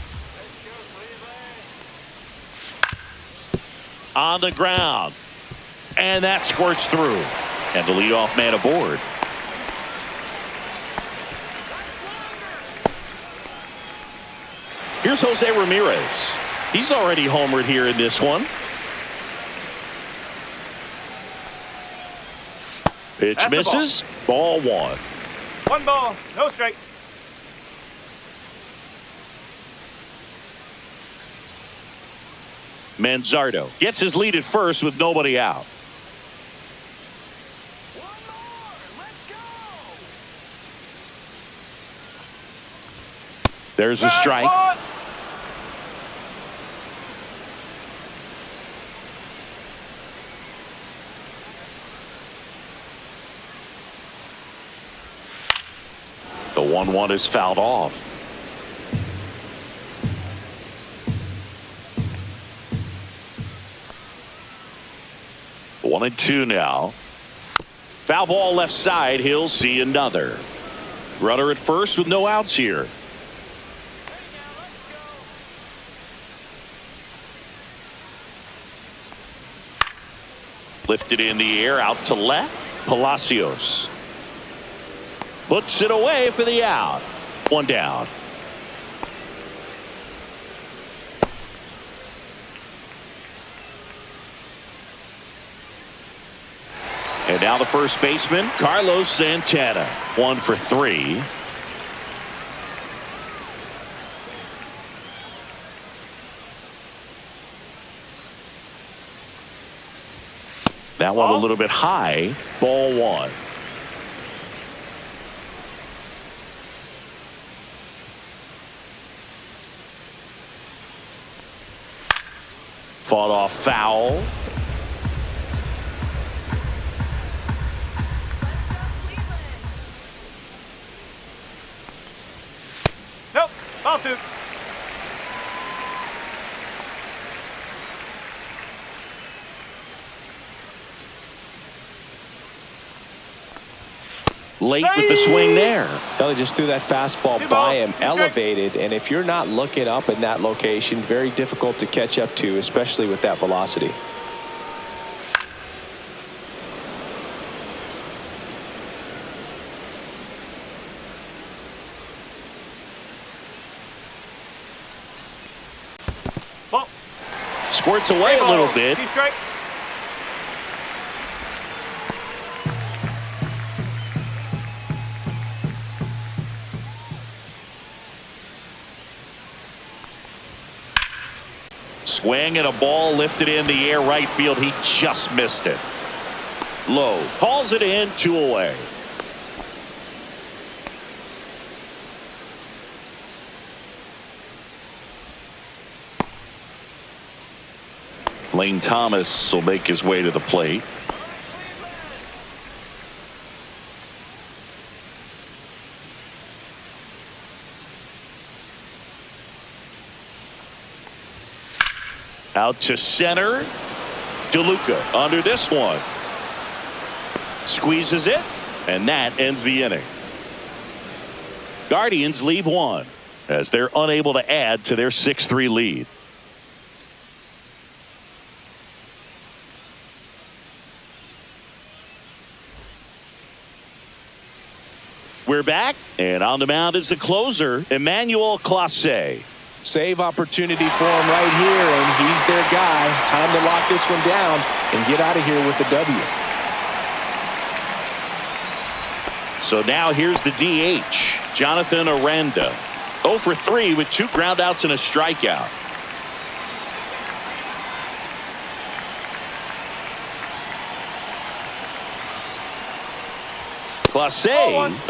On the ground. And that squirts through. And the leadoff man aboard. Here's Jose Ramirez. He's already homered here in this one. Pitch That's misses. Ball 1. 1 ball, no strike. Manzardo gets his lead at first with nobody out. There's a strike. The 1-1 is fouled off. One and 2 now. Foul ball left side. He'll see another. Runner at first with no outs here. Lifted in the air out to left. Palacios puts it away for the out. 1 down. And now the first baseman, Carlos Santana. 1 for 3. That one a little bit high. Ball 1. Fought off foul. Nope. Ball two. Late with the swing there. Kelly just threw that fastball by him, elevated, and if you're not looking up in that location, very difficult to catch up to, especially with that velocity. Ball. Squirts away a little bit. Two strike. Swing and a ball lifted in the air right field. He just missed it. Low calls it in, 2 away. Lane Thomas will make his way to the plate. Out to center. DeLuca under this one. Squeezes it, and that ends the inning. Guardians lead 1 as they're unable to add to their 6-3 lead. We're back, and on the mound is the closer, Emmanuel Clase. Save opportunity for him right here, and he's their guy. Time to lock this one down and get out of here with the W. So now here's the DH, Jonathan Aranda. 0 for 3 with 2 groundouts and a strikeout. Clase,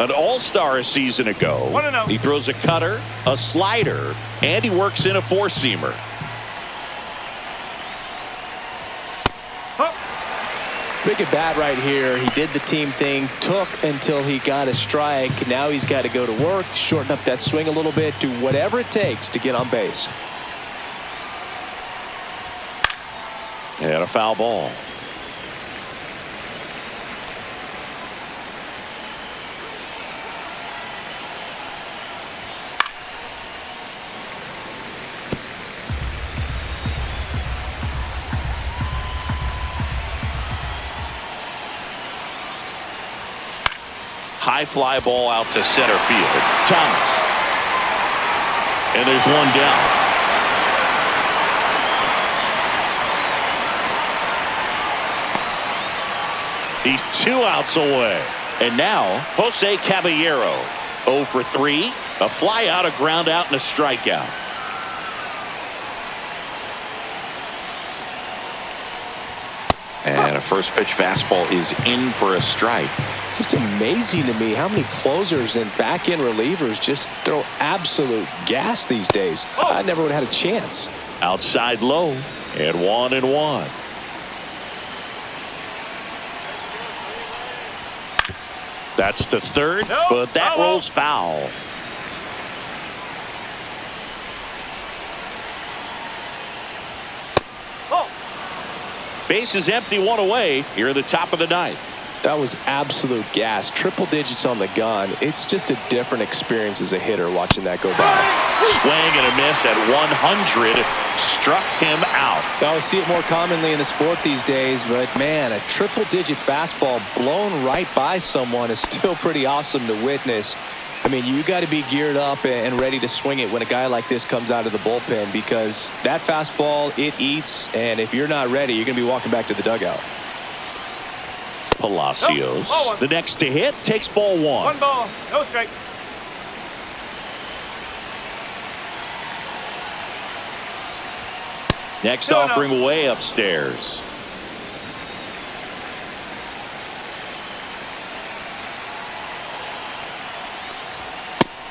an all-star a season ago. 1-0. He throws a cutter, a slider, and he works in a four-seamer. Big at bat right here. He did the team thing, took until he got a strike. Now he's got to go to work, shorten up that swing a little bit, do whatever it takes to get on base. And a foul ball. High fly ball out to center field. Thomas. And there's one down. He's 2 outs away. And now Jose Caballero. 0 for 3. A fly out, a ground out, and a strikeout. And a first pitch fastball is in for a strike. Just amazing to me how many closers and back end relievers just throw absolute gas these days. I never would have had a chance. Outside low and 1-1. That's the third, but that rolls foul. Base is empty, 1 away here at the top of the 9th. That was absolute gas. Triple digits on the gun. It's just a different experience as a hitter watching that go by. Swing and a miss at 100. Struck him out. I see it more commonly in the sport these days, but man, a triple digit fastball blown right by someone is still pretty awesome to witness. I mean, you got to be geared up and ready to swing it when a guy like this comes out of the bullpen, because that fastball, it eats, and if you're not ready, you're going to be walking back to the dugout. Palacios, the next to hit, takes ball 1. 1 ball, no strike. Next offering way upstairs.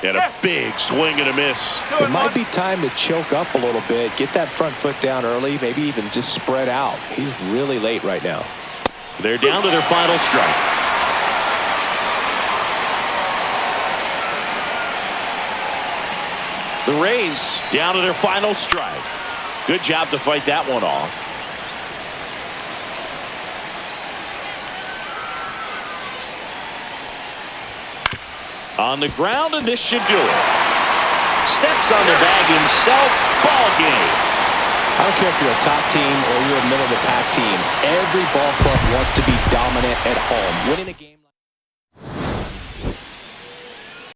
And a big swing and a miss. It might be time to choke up a little bit, get that front foot down early, maybe even just spread out. He's really late right now. They're down to their final strike. The Rays down to their final strike. Good job to fight that one off. On the ground, and this should do it. Steps on the bag himself. Ball game. I don't care if you're a top team or you're a middle of the pack team. Every ball club wants to be dominant at home. Winning a game.